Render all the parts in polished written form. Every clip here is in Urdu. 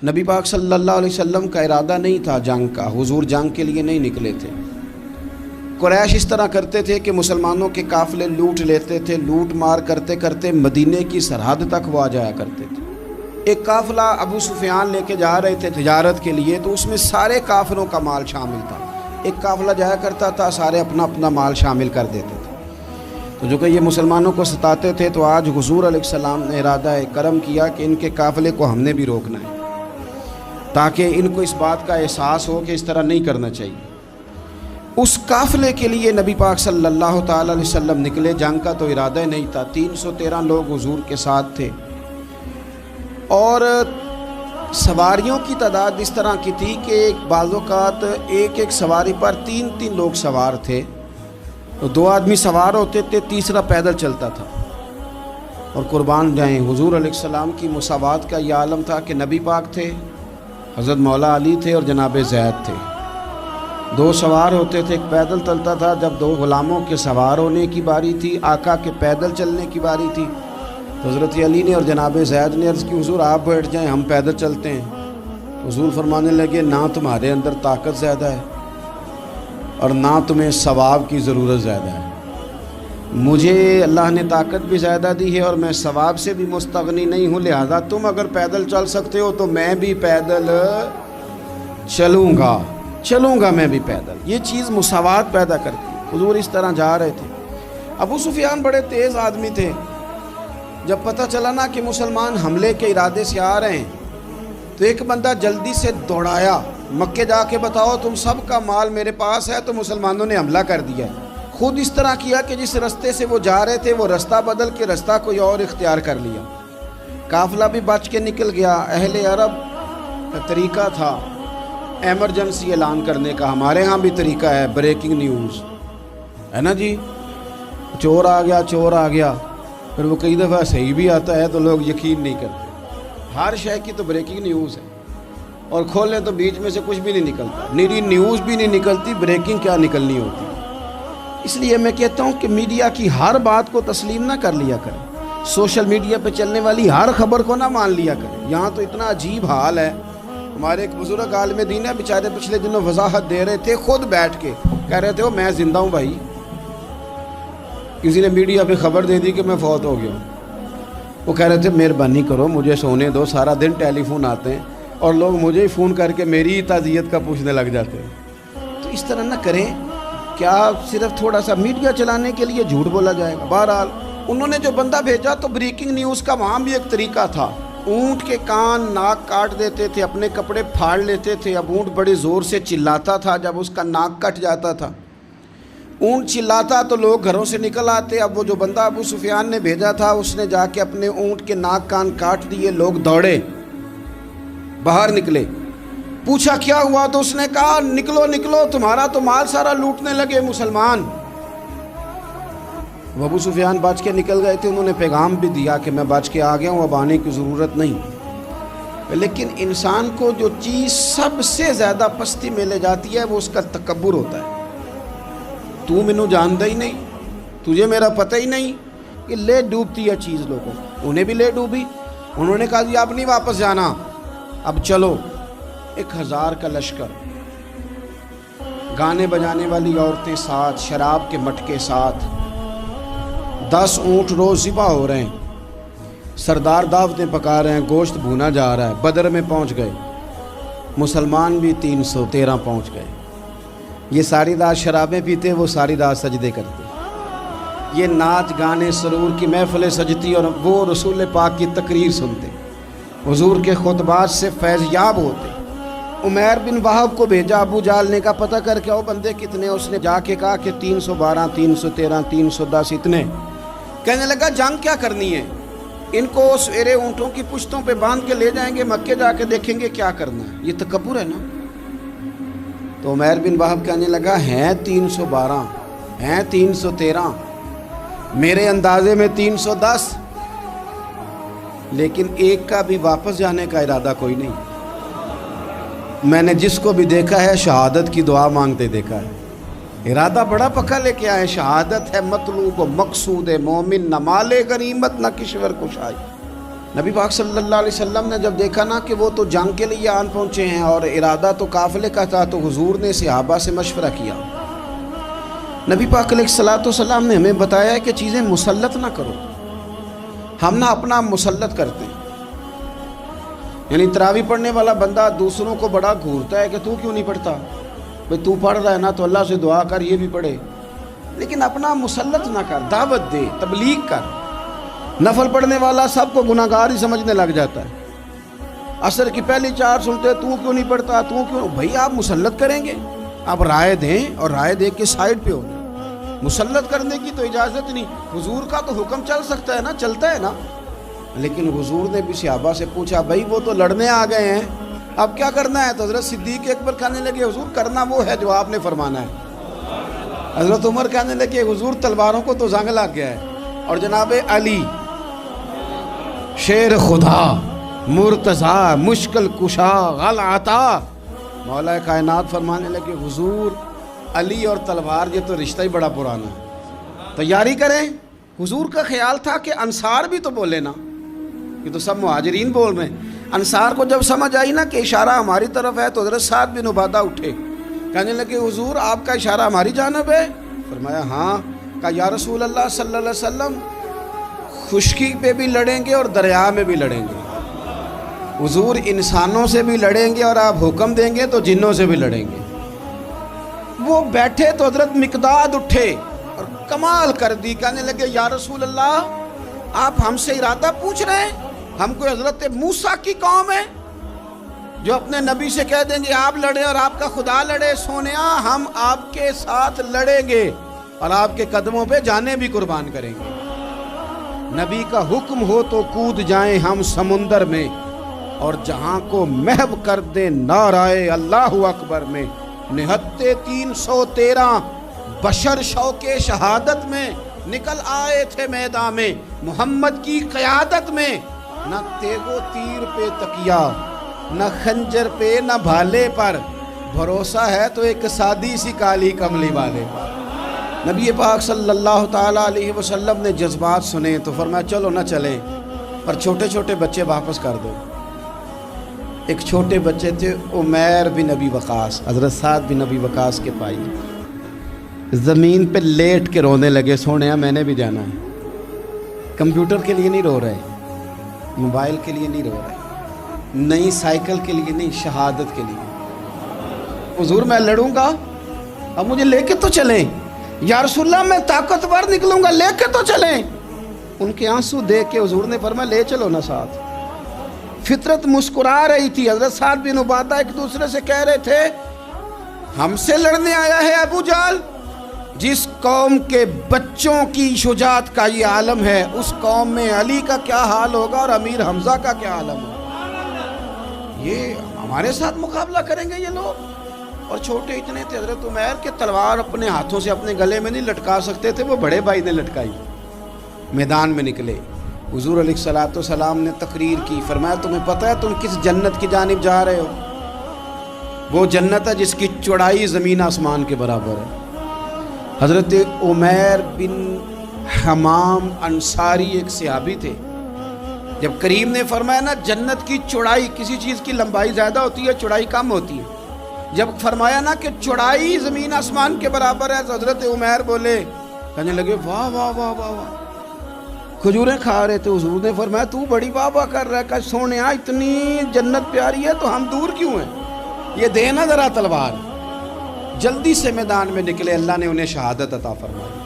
نبی پاک صلی اللہ علیہ وسلم کا ارادہ نہیں تھا جنگ کا، حضور جنگ کے لیے نہیں نکلے تھے۔ قریش اس طرح کرتے تھے کہ مسلمانوں کے قافلے لوٹ لیتے تھے، لوٹ مار کرتے کرتے مدینے کی سرحد تک وہ آ جایا کرتے تھے۔ ایک قافلہ ابو سفیان لے کے جا رہے تھے تجارت کے لیے، تو اس میں سارے کافروں کا مال شامل تھا۔ ایک قافلہ جایا کرتا تھا، سارے اپنا اپنا مال شامل کر دیتے تھے۔ تو جو کہ یہ مسلمانوں کو ستاتے تھے، تو آج حضور علیہ السلام نے ارادہ کرم کیا کہ ان کے قافلے کو ہم نے بھی روکنا ہے، تاکہ ان کو اس بات کا احساس ہو کہ اس طرح نہیں کرنا چاہیے۔ اس قافلے کے لیے نبی پاک صلی اللہ تعالی علیہ وسلم نکلے، جنگ کا تو ارادہ ہی نہیں تھا۔ 313 لوگ حضور کے ساتھ تھے، اور سواریوں کی تعداد اس طرح کی تھی کہ بعض اوقات ایک سواری پر 3 لوگ سوار تھے، تو 2 آدمی سوار ہوتے تھے، تیسرا پیدل چلتا تھا۔ اور قربان جائیں، حضور علیہ السلام کی مساوات کا یہ عالم تھا کہ نبی پاک تھے، حضرت مولا علی تھے اور جناب زید تھے۔ 2 سوار ہوتے تھے، ایک پیدل چلتا تھا۔ جب 2 غلاموں کے سوار ہونے کی باری تھی، آقا کے پیدل چلنے کی باری تھی، تو حضرت علی نے اور جناب زید نے عرض کی حضور آپ بیٹھ جائیں، ہم پیدل چلتے ہیں۔ حضور فرمانے لگے نہ تمہارے اندر طاقت زیادہ ہے اور نہ تمہیں ثواب کی ضرورت زیادہ ہے، مجھے اللہ نے طاقت بھی زیادہ دی ہے اور میں ثواب سے بھی مستغنی نہیں ہوں، لہذا تم اگر پیدل چل سکتے ہو تو میں بھی پیدل چلوں گا میں بھی پیدل۔ یہ چیز مساوات پیدا کرتی ہے۔ حضور اس طرح جا رہے تھے۔ ابو سفیان بڑے تیز آدمی تھے، جب پتہ چلا نا کہ مسلمان حملے کے ارادے سے آ رہے ہیں، تو ایک بندہ جلدی سے دوڑایا، مکے جا کے بتاؤ تم سب کا مال میرے پاس ہے، تو مسلمانوں نے حملہ کر دیا۔ خود اس طرح کیا کہ جس رستے سے وہ جا رہے تھے وہ رستہ بدل کے رستہ کوئی اور اختیار کر لیا۔ قافلہ بھی بچ کے نکل گیا۔ اہل عرب کا طریقہ تھا ایمرجنسی اعلان کرنے کا، ہمارے ہاں بھی طریقہ ہے بریکنگ نیوز، ہے نا جی، چور آ گیا، پھر وہ کئی دفعہ صحیح بھی آتا ہے تو لوگ یقین نہیں کرتے۔ ہر شے کی تو بریکنگ نیوز ہے، اور کھولیں تو بیچ میں سے کچھ بھی نہیں نکلتا، نیری نیوز بھی نہیں نکلتی، بریکنگ کیا نکلنی ہوتی۔ اس لیے میں کہتا ہوں کہ میڈیا کی ہر بات کو تسلیم نہ کر لیا کریں، سوشل میڈیا پہ چلنے والی ہر خبر کو نہ مان لیا کریں۔ یہاں تو اتنا عجیب حال ہے، ہمارے ایک بزرگ عالم دین ہے، بیچارے پچھلے دنوں وضاحت دے رہے تھے، خود بیٹھ کے کہہ رہے تھے میں زندہ ہوں بھائی، کسی نے میڈیا پہ خبر دے دی کہ میں فوت ہو گیا ہوں۔ وہ کہہ رہے تھے مہربانی کرو مجھے سونے دو، سارا دن ٹیلی فون آتے ہیں اور لوگ مجھے ہی فون کر کے میری ہی تعزیت کا پوچھنے لگ جاتے ہیں۔ تو اس طرح نہ کریں، کیا صرف تھوڑا سا میڈیا چلانے کے لیے جھوٹ بولا جائے گا؟ بہرحال انہوں نے جو بندہ بھیجا تو بریکنگ نیوز کا وہاں بھی ایک طریقہ تھا، اونٹ کے کان ناک کاٹ دیتے تھے، اپنے کپڑے پھاڑ لیتے تھے۔ اب اونٹ بڑے زور سے چلاتا تھا، جب اس کا ناک کٹ جاتا تھا، اونٹ چلاتا تو لوگ گھروں سے نکل آتے۔ اب وہ جو بندہ ابو سفیان نے بھیجا تھا، اس نے جا کے اپنے اونٹ کے ناک کان کاٹ دیے، لوگ دوڑے باہر نکلے، پوچھا کیا ہوا، تو اس نے کہا نکلو تمہارا تو مال سارا لوٹنے لگے مسلمان۔ وہ ابو سفیان بچ کے نکل گئے تھے، انہوں نے پیغام بھی دیا کہ میں بچ کے آ گیا ہوں، اب آنے کی ضرورت نہیں۔ لیکن انسان کو جو چیز سب سے زیادہ پستی میں لے جاتی ہے وہ اس کا تکبر ہوتا ہے۔ تو مینوں جانتا ہی نہیں، تجھے میرا پتہ ہی نہیں، کہ لے ڈوبتی ہے چیز لوگوں۔ انہیں بھی لے ڈوبی، انہوں نے کہا جی اب نہیں واپس جانا، اب چلو۔ 1000 کا لشکر، گانے بجانے والی عورتیں ساتھ، شراب کے مٹکے ساتھ، 10 اونٹ روز ذبح ہو رہے ہیں، سردار دعوتیں پکا رہے ہیں، گوشت بھونا جا رہا ہے۔ بدر میں پہنچ گئے، مسلمان بھی 313 پہنچ گئے۔ یہ ساری رات شرابیں پیتے، وہ ساری رات سجدے کرتے، یہ ناچ گانے سرور کی محفلیں سجتی اور وہ رسول پاک کی تقریر سنتے، حضور کے خطبات سے فیض یاب ہوتے۔ عمیر بن وہب کو بھیجا ابو جہل نے، کہا پتہ کر کے آؤ بندے کتنے۔ اس نے جا کے کہا کہ 312 313 310 اتنے۔ کہنے لگا جنگ کیا کرنی ہے، ان کو سویرے اونٹوں کی پشتوں پہ باندھ کے لے جائیں گے، مکے جا کے دیکھیں گے کیا کرنا ہے۔ یہ تکبر ہے نا۔ تو عمیر بن وہب کہنے لگا ہیں 312 ہیں 313، میرے اندازے میں 310، لیکن ایک کا بھی واپس جانے کا ارادہ کوئی نہیں۔ میں نے جس کو بھی دیکھا ہے شہادت کی دعا مانگتے دیکھا ہے، ارادہ بڑا پکا لے کے آئے، شہادت ہے مطلوب و مقصود مومن، نہ مال غنیمت نہ کشور کشائی۔ نبی پاک صلی اللہ علیہ وسلم نے جب دیکھا نا کہ وہ تو جنگ کے لیے آن پہنچے ہیں اور ارادہ تو قافلے کا تھا، تو حضور نے صحابہ سے مشورہ کیا. نبی پاک علیہ الصلوۃ والسلام نے ہمیں بتایا ہے کہ چیزیں مسلط نہ کرو. ہم نہ اپنا مسلط کرتے ہیں، یعنی تراویح پڑھنے والا بندہ دوسروں کو بڑا گھورتا ہے کہ تو کیوں نہیں پڑھتا، بھئی تو پڑھ رہا ہے نا تو اللہ سے دعا کر یہ بھی پڑھے، لیکن اپنا مسلط نہ کر، دعوت دے، تبلیغ کر. نفل پڑھنے والا سب کو گناہ گار ہی سمجھنے لگ جاتا ہے. عصر کی پہلی 4 سنتے تو کیوں نہیں پڑھتا، تو کیوں. بھئی آپ مسلط کریں گے، آپ رائے دیں اور رائے دے کے سائڈ پہ ہو جائیں. مسلط کرنے کی تو اجازت نہیں. حضور کا تو حکم چل سکتا ہے نا، چلتا ہے نا. لیکن حضور نے بھی صحابہ سے پوچھا بھائی وہ تو لڑنے آ گئے ہیں، اب کیا کرنا ہے؟ تو حضرت صدیق اکبر کہنے لگے حضور کرنا وہ ہے جو آپ نے فرمانا ہے. حضرت عمر کہنے لگے حضور تلواروں کو تو زنگ لگ گیا ہے. اور جناب علی شیر خدا مرتضیٰ مشکل کشا غل عطا مولا کائنات فرمانے لگے حضور علی اور تلوار یہ تو رشتہ ہی بڑا پرانا ہے، تیاری کریں. حضور کا خیال تھا کہ انصار بھی تو بولے نا، یہ تو سب مہاجرین بول رہے ہیں. انصار کو جب سمجھ آئی نا کہ اشارہ ہماری طرف ہے تو حضرت سعد بن عبادہ اٹھے، کہنے لگے حضور آپ کا اشارہ ہماری جانب ہے؟ فرمایا ہاں. کہا یا رسول اللہ صلی اللہ علیہ وسلم خشکی پہ بھی لڑیں گے اور دریا میں بھی لڑیں گے. حضور انسانوں سے بھی لڑیں گے اور آپ حکم دیں گے تو جنوں سے بھی لڑیں گے. وہ بیٹھے تو حضرت مقداد اٹھے اور کمال کر دی، کہنے لگے یا رسول اللہ آپ ہم سے ارادہ پوچھ رہے ہیں؟ ہم کوئی حضرت موسیٰ کی قوم ہے جو اپنے نبی سے کہہ دیں گے آپ لڑیں اور آپ کا خدا لڑے؟ سونیا ہم آپ کے ساتھ لڑیں گے اور آپ کے قدموں پہ جانیں بھی قربان کریں گے. نبی کا حکم ہو تو کود جائیں ہم سمندر میں اور جہاں کو محو کر دیں نعرہ اللہ اکبر میں. نہتے 313 بشر شوق شہادت میں نکل آئے تھے میدان میں محمد کی قیادت میں. نہ تیگ و تیر پہ تکیا، نہ خنجر پہ، نہ بھالے پر، بھروسہ ہے تو ایک سادی سی کالی کملی والے. نبی پاک صلی اللہ تعالیٰ علیہ وسلم نے جذبات سنے تو فرمایا چلو نہ چلیں پر چھوٹے چھوٹے بچے واپس کر دو. ایک چھوٹے بچے تھے عمیر بن ابی وقاص، حضرت سعد بن ابی وقاص کے بھائی، زمین پہ لیٹ کے رونے لگے سونیا میں نے بھی جانا ہے. کمپیوٹر کے لیے نہیں رو رہے، موبائل کے لیے نہیں رو رہے، نئی سائیکل کے لیے نہیں، شہادت کے لیے. حضور میں لڑوں گا اب مجھے لے کے تو چلیں. یا رسول اللہ میں طاقتور نکلوں گا لے کے تو چلیں. ان کے آنسو دیکھ کے حضور نے فرمایا لے چلو نا ساتھ. فطرت مسکرا رہی تھی. حضرت سعد بن عبادہ ایک دوسرے سے کہہ رہے تھے ہم سے لڑنے آیا ہے ابو جہل، جس قوم کے بچوں کی شجاعت کا یہ عالم ہے اس قوم میں علی کا کیا حال ہوگا اور امیر حمزہ کا کیا عالم ہوگا. یہ ہمارے ساتھ مقابلہ کریں گے یہ لوگ. اور چھوٹے اتنے تھے حضرت عمیر کے تلوار اپنے ہاتھوں سے اپنے گلے میں نہیں لٹکا سکتے تھے، وہ بڑے بھائی نے لٹکائی. میدان میں نکلے، حضور علیہ الصلوۃ والسلام نے تقریر کی، فرمایا تمہیں پتہ ہے تم کس جنت کی جانب جا رہے ہو؟ وہ جنت ہے جس کی چوڑائی زمین آسمان کے برابر ہے. حضرت عمیر بن حمام انصاری ایک صحابی تھے. جب کریم نے فرمایا نا جنت کی چوڑائی، کسی چیز کی لمبائی زیادہ ہوتی ہے چوڑائی کم ہوتی ہے، جب فرمایا نا کہ چوڑائی زمین آسمان کے برابر ہے تو حضرت عمیر بولے، کہنے لگے واہ واہ واہ واہ واہ. کھجوریں کھا رہے تھے، حضور نے فرمایا تو بڑی واہ واہ کر رہا ہے، کہ سونیا اتنی جنت پیاری ہے تو ہم دور کیوں ہیں، یہ دے نا ذرا تلوار. جلدی سے میدان میں نکلے، اللہ نے انہیں شہادت عطا فرمائی.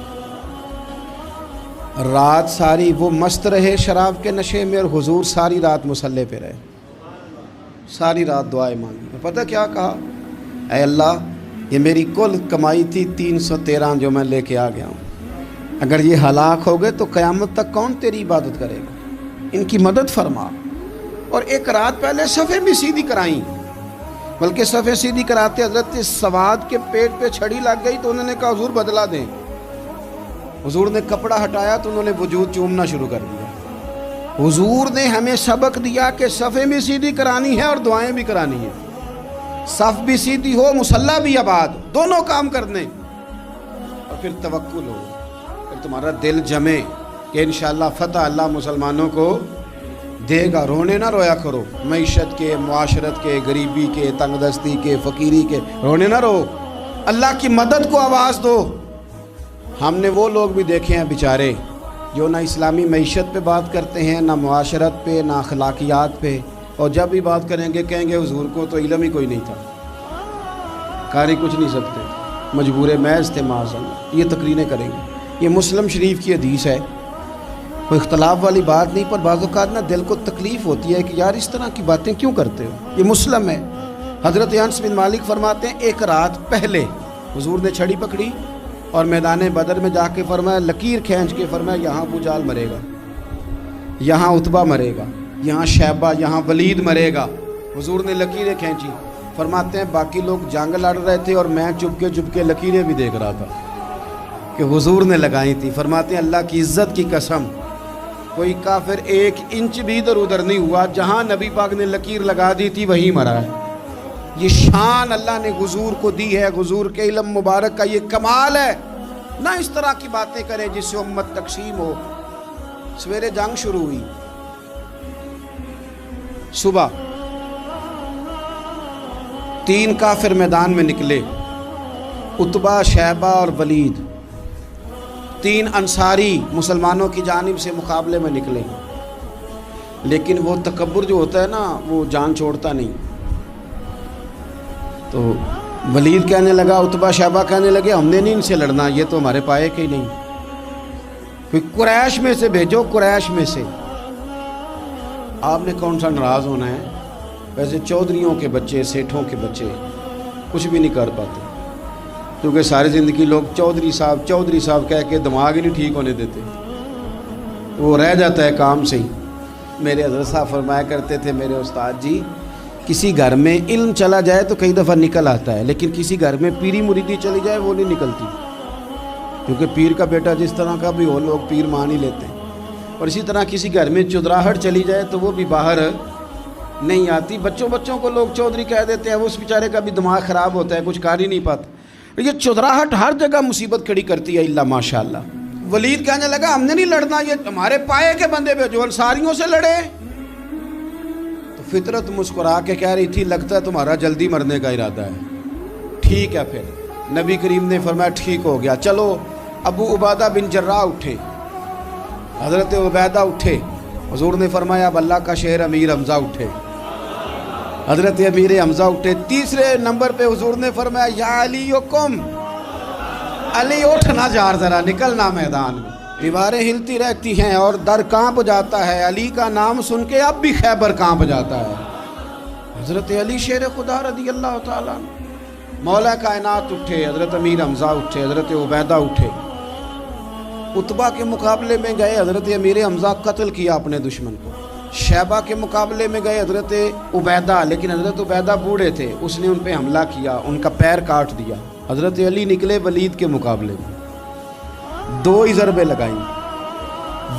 رات ساری وہ مست رہے شراب کے نشے میں اور حضور ساری رات مصلی پہ رہے، ساری رات دعائیں مانگی. پتہ کیا کہا؟ اے اللہ یہ میری کل کمائی تھی 313 جو میں لے کے آ گیا ہوں، اگر یہ ہلاک ہو گئے تو قیامت تک کون تیری عبادت کرے گا، ان کی مدد فرما. اور ایک رات پہلے صفیں بھی سیدھی کرائیں، بلکہ صفیں سیدھی کراتے حضرت سواد کے پیٹ پہ چھڑی لگ گئی تو انہوں نے کہا حضور بدلا دیں. حضور نے کپڑا ہٹایا تو انہوں نے وجود چومنا شروع کر دیا. حضور نے ہمیں سبق دیا کہ صفیں بھی سیدھی کرانی ہے اور دعائیں بھی کرانی ہیں. صف بھی سیدھی ہو، مصلی بھی آباد، دونوں کام کرنے. اور پھر توکل ہو، پھر تمہارا دل جمے کہ انشاءاللہ فتح اللہ مسلمانوں کو دے گا. رونے نہ رویا کرو, معیشت کے, معاشرت کے, غریبی کے, تنگ دستی کے, فقیری کے رونے نہ رو. اللہ کی مدد کو آواز دو. ہم نے وہ لوگ بھی دیکھے ہیں بیچارے جو نہ اسلامی معیشت پہ بات کرتے ہیں, نہ معاشرت پہ, نہ اخلاقیات پہ, اور جب بھی بات کریں گے کہیں گے حضور کو تو علم ہی کوئی نہیں تھا, قاری کچھ نہیں سکتے, مجبور محض تھے معاذ. یہ تقریریں کریں گے. یہ مسلم شریف کی حدیث ہے, کوئی اختلاف والی بات نہیں, پر بعض اوقات نا دل کو تکلیف ہوتی ہے کہ یار اس طرح کی باتیں کیوں کرتے ہو. یہ مسلم ہے. حضرت انس بن مالک فرماتے ہیں ایک رات پہلے حضور نے چھڑی پکڑی اور میدان بدر میں جا کے فرمایا, لکیر کھینچ کے فرمایا یہاں ابو جہل مرے گا, یہاں عتبہ مرے گا, یہاں شیبہ, یہاں ولید مرے گا. حضور نے لکیریں کھینچی. فرماتے ہیں باقی لوگ جنگ لڑ رہے تھے اور میں چپ کے لکیریں بھی دیکھ رہا تھا کہ حضور نے لگائی تھی. فرماتے ہیں اللہ کی عزت کی قسم کوئی کافر 1 انچ بھی ادھر ادھر نہیں ہوا, جہاں نبی پاک نے لکیر لگا دی تھی وہیں مرا ہے. یہ شان اللہ نے حضور کو دی ہے, حضور کے علم مبارک کا یہ کمال ہے. نہ اس طرح کی باتیں کریں جس سے امت تقسیم ہو. سویرے جنگ شروع ہوئی, صبح 3 کافر میدان میں نکلے, عتبہ, شیبہ اور ولید. 3 انصاری مسلمانوں کی جانب سے مقابلے میں نکلے, لیکن وہ تکبر جو ہوتا ہے نا وہ جان چھوڑتا نہیں. تو ولید کہنے لگا, عتبہ شیبہ کہنے لگے ہم نے نہیں ان سے لڑنا, یہ تو ہمارے پائے کے ہی نہیں, کوئی قریش میں سے بھیجو, قریش میں سے. آپ نے کون سا ناراض ہونا ہے, ویسے چودھریوں کے بچے, سیٹھوں کے بچے کچھ بھی نہیں کر پاتے, کیونکہ ساری زندگی لوگ چودھری صاحب کہہ کے دماغ ہی نہیں ٹھیک ہونے دیتے, وہ رہ جاتا ہے کام سے ہی. میرے حضرت صاحب فرمایا کرتے تھے, میرے استاد جی, کسی گھر میں علم چلا جائے تو کئی دفعہ نکل آتا ہے, لیکن کسی گھر میں پیری مریدی چلی جائے وہ نہیں نکلتی, کیونکہ پیر کا بیٹا جس طرح کا بھی ہو لوگ پیر مان ہی لیتے ہیں. اور اسی طرح کسی گھر میں چودراہٹ چلی جائے تو وہ بھی باہر نہیں آتی. بچوں کو لوگ چودھری کہہ دیتے ہیں, اس بیچارے کا بھی دماغ خراب ہوتا ہے, کچھ کر ہی نہیں پاتا. یہ چودراہٹ ہر جگہ مصیبت کھڑی کرتی ہے الا ماشاء اللہ. ولید کہنے لگا ہم نے نہیں لڑنا, یہ ہمارے پائے کے بندے پہ جو انصاریوں سے لڑے. تو فطرت مسکرا کے کہہ رہی تھی لگتا ہے تمہارا جلدی مرنے کا ارادہ ہے. ٹھیک ہے. پھر نبی کریم نے فرمایا ٹھیک ہو گیا, چلو. ابو عبیدہ بن جراح اٹھے, حضرت عبیدہ اٹھے. حضور نے فرمایا اب اللہ کا شہر امیر حمزہ اٹھے. حضرت امیر حمزہ اٹھے. تیسرے نمبر پہ حضور نے فرمایا یا علی یکم, علی اٹھنا جار ذرا, نکلنا میدان میں. دیواریں ہلتی رہتی ہیں اور در کانپ جاتا ہے. علی کا نام سن کے اب بھی خیبر کانپ جاتا ہے. حضرت علی شیر خدا رضی اللہ تعالیٰ, مولا کائنات اٹھے. حضرت امیر حمزہ اٹھے, حضرت عبیدہ اٹھے. عتبہ کے مقابلے میں گئے, حضرت امیر حمزہ قتل کیا اپنے دشمن کو. شیبہ کے مقابلے میں گئے حضرت عبیدہ, لیکن حضرت عبیدہ بوڑھے تھے, اس نے ان پہ حملہ کیا, ان کا پیر کاٹ دیا. حضرت علی نکلے ولید کے مقابلے میں, 2 ہی ضربیں لگائیں,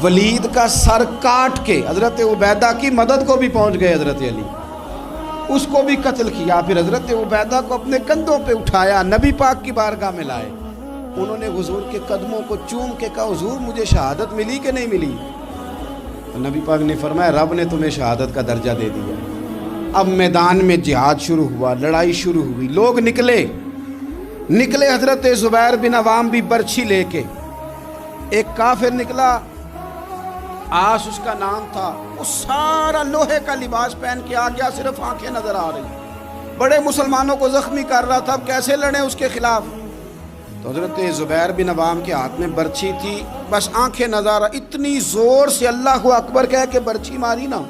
ولید کا سر کاٹ کے حضرت عبیدہ کی مدد کو بھی پہنچ گئے. حضرت علی اس کو بھی قتل کیا. پھر حضرت عبیدہ کو اپنے کندھوں پہ اٹھایا, نبی پاک کی بارگاہ میں لائے. انہوں نے حضور کے قدموں کو چوم کے کہا حضور مجھے شہادت ملی کہ نہیں ملی؟ نبی پاک نے فرمایا رب نے تمہیں شہادت کا درجہ دے دیا. اب میدان میں جہاد شروع ہوا, لڑائی شروع ہوئی, لوگ نکلے. حضرت زبیر بن عوام بھی برچھی لے کے. ایک کافر نکلا, آس اس کا نام تھا, وہ سارا لوہے کا لباس پہن کے آ گیا, صرف آنکھیں نظر آ رہی, بڑے مسلمانوں کو زخمی کر رہا تھا. اب کیسے لڑیں اس کے خلاف؟ تو حضرت زبیر بن عوام کے ہاتھ میں برچھی تھی, بس آنکھیں نظر, اتنی زور سے اللہ اکبر کہہ کے برچھی ماری نا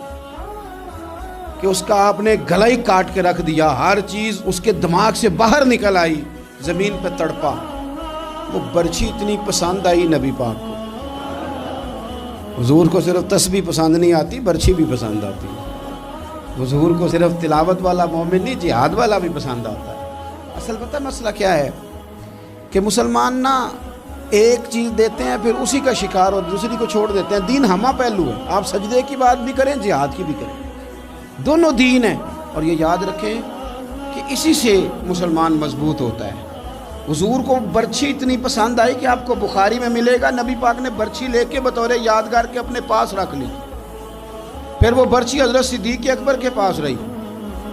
کہ اس کا آپ نے گلا ہی کاٹ کے رکھ دیا. ہر چیز اس کے دماغ سے باہر نکل آئی, زمین پہ تڑپا. وہ برچھی اتنی پسند آئی نبی پاک کو. حضور کو صرف تسبیح پسند نہیں آتی, برچھی بھی پسند آتی. حضور کو صرف تلاوت والا مومن نہیں, جہاد والا بھی پسند آتا ہے. اصل پتہ مسئلہ کیا ہے کہ مسلمان نا ایک چیز دیتے ہیں پھر اسی کا شکار اور دوسری کو چھوڑ دیتے ہیں. دین ہمہ پہلو ہے, آپ سجدے کی بات بھی کریں, جہاد کی بھی کریں, دونوں دین ہیں. اور یہ یاد رکھیں کہ اسی سے مسلمان مضبوط ہوتا ہے. حضور کو برچھی اتنی پسند آئی کہ آپ کو بخاری میں ملے گا, نبی پاک نے برچھی لے کے بطور یادگار کے اپنے پاس رکھ لی. پھر وہ برچی حضرت صدیق اکبر کے پاس رہی،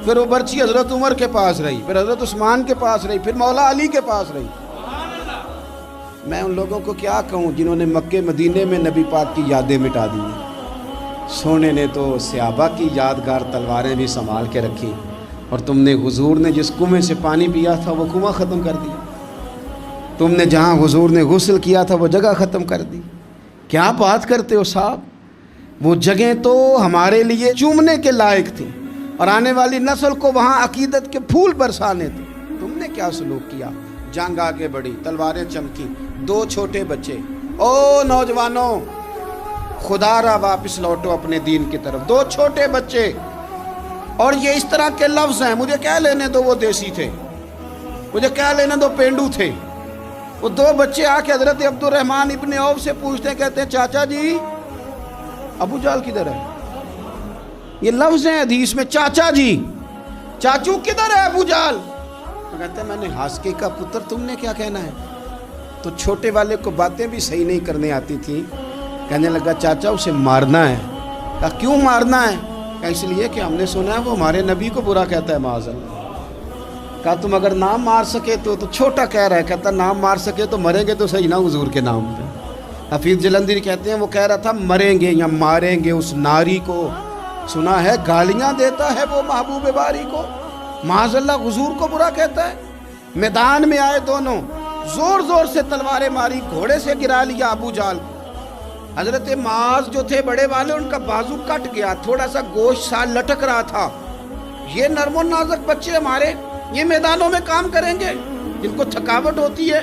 پھر وہ برچی حضرت عمر کے پاس رہی، پھر حضرت عثمان کے پاس رہی، پھر مولا علی کے پاس رہی۔ میں ان لوگوں کو کیا کہوں جنہوں نے مکے مدینے میں نبی پاک کی یادیں مٹا دی ہیں۔ سونے نے تو صحابہ کی یادگار تلواریں بھی سنبھال کے رکھی، اور تم نے حضور نے جس کنویں سے پانی پیا تھا وہ کنواں ختم کر دیا، تم نے جہاں حضور نے غسل کیا تھا وہ جگہ ختم کر دی۔ کیا بات کرتے ہو صاحب، وہ جگہیں تو ہمارے لیے چومنے کے لائق تھیں اور آنے والی نسل کو وہاں عقیدت کے پھول برسانے تھے۔ تم نے کیا سلوک کیا؟ جنگ آگے بڑھی، تلواریں چمکی، 2 چھوٹے بچے۔ او نوجوانوں، خدا را واپس لوٹو اپنے دین کی طرف۔ 2 چھوٹے بچے، اور یہ اس طرح کے لفظ ہیں، مجھے کیا لینے دو وہ دیسی تھے، مجھے کیا لینے دو پینڈو تھے۔ وہ 2 بچے آ کے حضرت عبد الرحمن ابن عوف سے پوچھتے ہیں، کہتے ہیں چاچا جی ابو جہل کدھر ہے؟ یہ لفظ ہیں حدیث میں، چاچا جی، چاچو کدھر ہے ابو جہل؟ کہتے ہیں میں نے ہاسکے کا پتر، تم نے کیا کہنا ہے؟ تو چھوٹے والے کو باتیں بھی صحیح نہیں کرنے آتی تھی، کہنے لگا چاچا اسے مارنا ہے۔ کہا کیوں مارنا ہے؟ کہا اس لیے کہ ہم نے سنا ہے وہ ہمارے نبی کو برا کہتا ہے معاذ اللہ۔ کہا تم اگر نام مار سکے تو چھوٹا کہہ رہا ہے، کہتا نام مار سکے تو مریں گے تو صحیح نا حضور کے نام پہ۔ حفیظ جلندری کہتے ہیں وہ کہہ رہا تھا مریں گے یا ماریں گے اس ناری کو، سنا ہے گالیاں دیتا ہے وہ محبوب باری کو، معاذ اللہ حضور کو برا کہتا ہے۔ میدان میں آئے دونوں، زور زور سے تلواریں ماری، گھوڑے سے گرا لیا ابو جہل۔ حضرت معاذ جو تھے بڑے والے، ان کا بازو کٹ گیا، تھوڑا سا گوشت سا لٹک رہا تھا۔ یہ نرم و نازک بچے ہمارے، یہ میدانوں میں کام کریں گے؟ جن کو تھکاوٹ ہوتی ہے،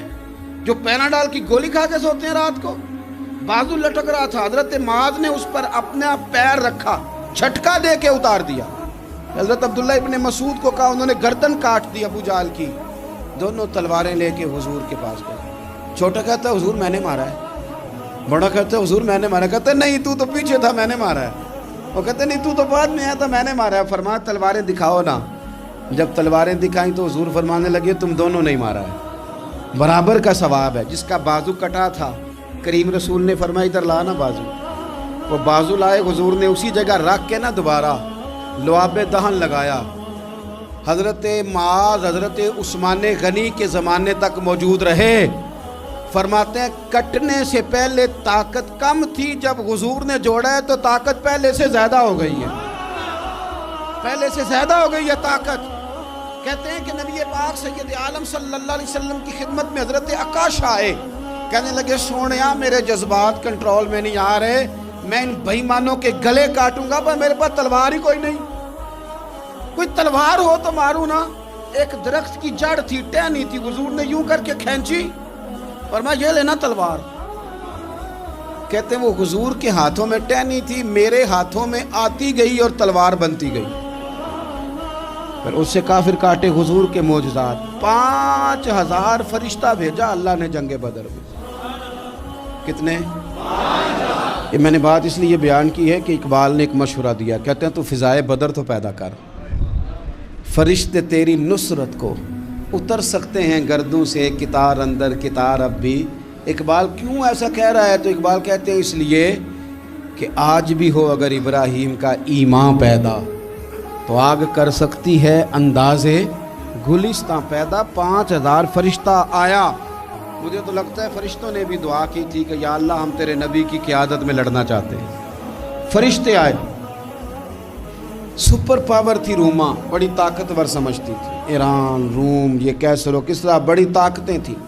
جو پیناڈال کی گولی کھا کے سوتے ہیں رات کو، بازو لٹک رہا تھا۔ حضرت معاذ نے اس پر اپنا پیر رکھا، جھٹکا دے کے اتار دیا۔ حضرت عبداللہ ابن مسعود کو کہا، انہوں نے گردن کاٹ دی ابو جہل کی۔ دونوں تلواریں لے کے حضور کے پاس گئے۔ چھوٹا کہتا ہے حضور میں نے مارا ہے، بڑا کہتا ہے حضور میں نے مارا ہے۔ کہتا ہے نہیں تو پیچھے تھا، میں نے مارا ہے۔ وہ کہتے نہیں تو بعد میں آیا تھا، میں نے مارا ہے۔ فرمایا تلواریں دکھاؤ نا۔ جب تلواریں دکھائیں تو حضور فرمانے لگے تم دونوں نہیں مارا ہے، برابر کا ثواب ہے۔ جس کا بازو کٹا تھا کریم رسول نے فرمایا ادھر لا نا بازو، وہ بازو لائے، حضور نے اسی جگہ رکھ کے نا دوبارہ لعاب دہن لگایا۔ حضرت معاذ حضرت عثمان غنی کے زمانے تک موجود رہے۔ فرماتے ہیں کٹنے سے پہلے طاقت کم تھی، جب حضور نے جوڑا ہے تو طاقت پہلے سے زیادہ ہو گئی ہے، پہلے سے زیادہ ہو گئی ہے طاقت۔ کہتے ہیں کہ نبی پاک سید عالم صلی اللہ علیہ وسلم کی خدمت میں حضرت عکاشہ آئے، کہنے لگے سونیا میرے جذبات کنٹرول میں نہیں آ رہے، میں ان بے ایمانوں کے گلے کاٹوں گا، پر میرے پاس تلوار ہی کوئی نہیں، کوئی تلوار ہو تو ماروں نا۔ ایک درخت کی جڑ تھی، ٹہنی تھی، حضور نے یوں کر کے کھینچی اور میں یہ لینا تلوار۔ کہتے ہیں وہ حضور کے ہاتھوں میں ٹہنی تھی، میرے ہاتھوں میں آتی گئی اور تلوار بنتی گئی۔ پھر اس سے کافر کاٹے حضور کے معجزات۔ 5000 فرشتہ بھیجا اللہ نے جنگ بدر میں۔ کتنے؟ یہ میں نے بات اس لیے بیان کی ہے کہ اقبال نے ایک مشورہ دیا، کہتے ہیں تو فضائے بدر تو پیدا کر، فرشتے تیری نصرت کو اتر سکتے ہیں گردوں سے، کتار اندر کتار اب بھی۔ اقبال کیوں ایسا کہہ رہا ہے؟ تو اقبال کہتے ہیں اس لیے کہ آج بھی ہو اگر ابراہیم کا ایمان پیدا تو آگ کر سکتی ہے انداز گلستاں پیدا۔ 5000 فرشتہ آیا۔ مجھے تو لگتا ہے فرشتوں نے بھی دعا کی تھی کہ یا اللہ ہم تیرے نبی کی قیادت میں لڑنا چاہتے ہیں۔ فرشتے آئے، سپر پاور تھی روما، بڑی طاقتور سمجھتی تھی، ایران، روم، یہ کیسر و کسرا، بڑی طاقتیں تھیں۔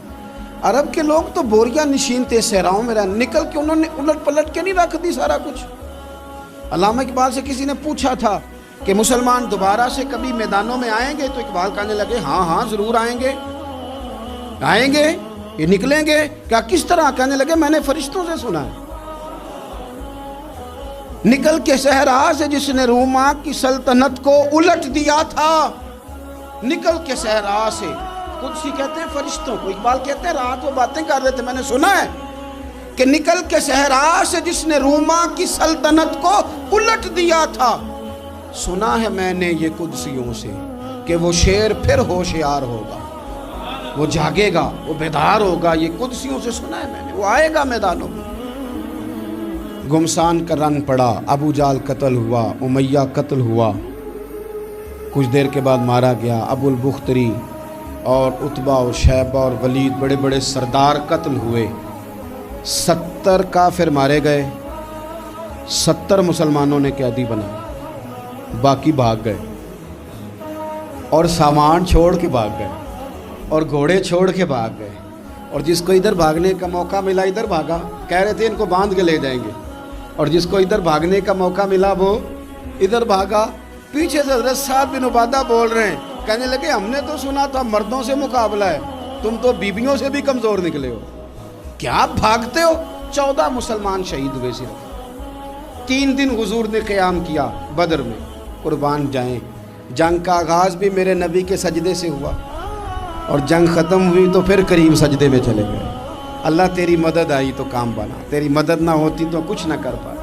عرب کے لوگ تو بوریا نشین تھے، صحراؤں میں نکل کے انہوں نے الٹ پلٹ کے نہیں رکھ دی سارا کچھ۔ علامہ اقبال سے کسی نے پوچھا تھا کہ مسلمان دوبارہ سے کبھی میدانوں میں آئیں گے؟ تو اقبال کہنے لگے ہاں ہاں ضرور آئیں گے، آئیں گے، یہ نکلیں گے۔ کیا کس طرح؟ کہنے لگے میں نے فرشتوں سے سنا ہے، نکل کے صحرا سے جس نے روما کی سلطنت کو الٹ دیا تھا، نکل کے صحرا سے۔ قدسی کہتے ہیں فرشتوں کو، اقبال کہتے ہیں رات وہ باتیں کر رہے تھے، میں نے سنا ہے کہ نکل کے صحرا سے جس نے روما کی سلطنت کو الٹ دیا تھا، سنا ہے میں نے یہ قدسیوں سے کہ وہ شیر پھر ہوشیار ہوگا، وہ جاگے گا، وہ بیدار ہوگا۔ یہ قدسیوں سے سنا ہے میں نے، وہ آئے گا میدانوں میں۔ گمسان کا رن پڑا، ابو جال قتل ہوا، امیہ قتل ہوا، کچھ دیر کے بعد مارا گیا، ابو البختری اور عتبہ اور شیبہ اور ولید بڑے بڑے سردار قتل ہوئے، 70 کافر مارے گئے، 70 مسلمانوں نے قیدی بنا، باقی بھاگ گئے اور سامان چھوڑ کے بھاگ گئے اور گھوڑے چھوڑ کے بھاگ گئے، اور جس کو ادھر بھاگنے کا موقع ملا ادھر بھاگا، کہہ رہے تھے ان کو باندھ کے لے جائیں گے، اور جس کو ادھر بھاگنے کا موقع ملا وہ ادھر بھاگا۔ پیچھے سے حضرت سعد بن عبادہ بول رہے ہیں، کہنے لگے ہم نے تو سنا تھا مردوں سے مقابلہ ہے، تم تو بیویوں سے بھی کمزور نکلے ہو، کیا بھاگتے ہو؟ 14 مسلمان شہید ہوئے صرف، 3 دن حضور نے قیام کیا بدر میں، قربان جائیں۔ جنگ کا آغاز بھی میرے نبی کے سجدے سے ہوا، اور جنگ ختم ہوئی تو پھر کریم سجدے میں چلے گئے۔ اللہ تیری مدد آئی تو کام بنا، تیری مدد نہ ہوتی تو کچھ نہ کر پاتا۔